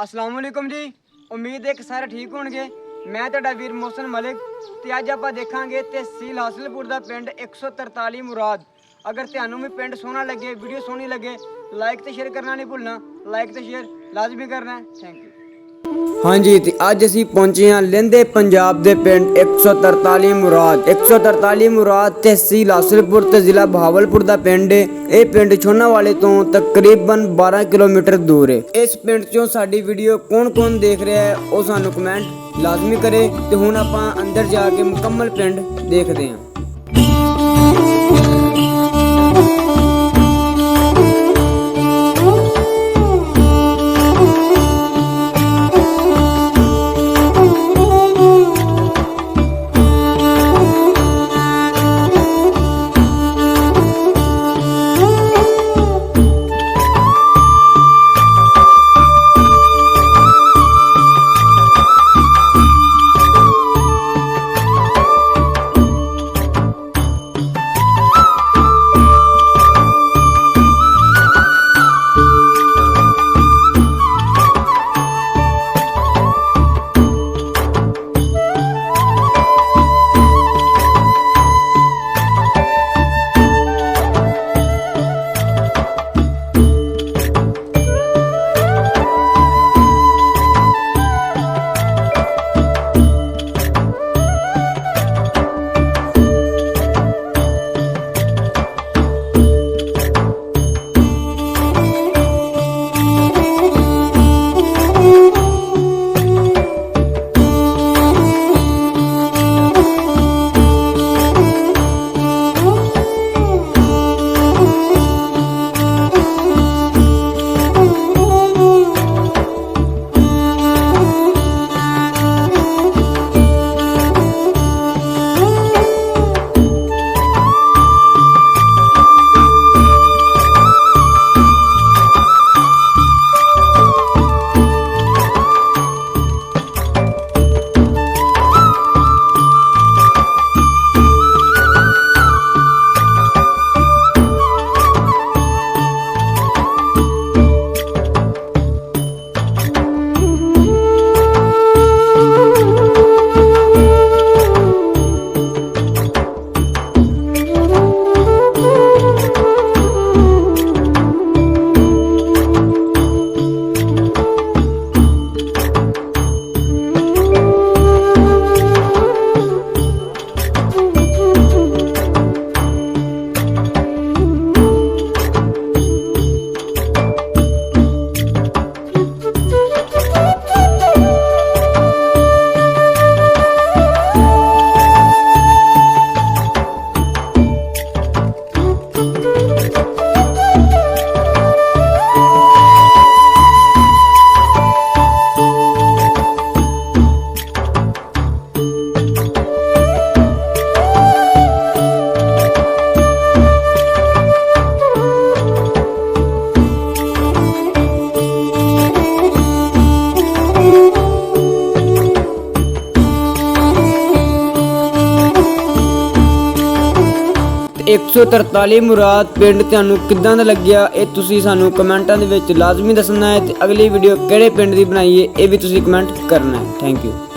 अस्सलाम वालेकुम जी। उम्मीद है कि सारे ठीक होंगे। मैं तुहाडा वीर मोहसन मलिक ते अज आपां देखांगे तहसील हासिलपुर दा पिंड 143 मुराद। अगर तुहानूं भी पिंड सोहना लगे, वीडियो सोहनी लगे, लाइक ते शेयर करना नहीं भुलना। लाइक ते शेयर लाजमी करना है। Thank you. हाँ जी, तो अज असी पहुंचे हैं लहंदे पंजाब के पिंड 143 मुराद। 143 मुराद तहसील हासिलपुर ते जिला बहावलपुर का पिंड है। ये पिंड छोनावाले तो तकरीबन 12 किलोमीटर दूर है। इस पिंड चों साडी वीडियो कौन कौन देख रहा है वो सानू कमेंट लाजमी करे। तो हुण आपां अंदर जाके मुकम्मल पिंड देखते हैं। एक 143 मुराद पिंड तुहानू किदां दा लग्या ये तुसी सानू कमेंटां दे विच लाजमी दसना है। ते अगली वीडियो किहड़े पिंड दी बनाई है ये भी तुसी कमेंट करना है। Thank you.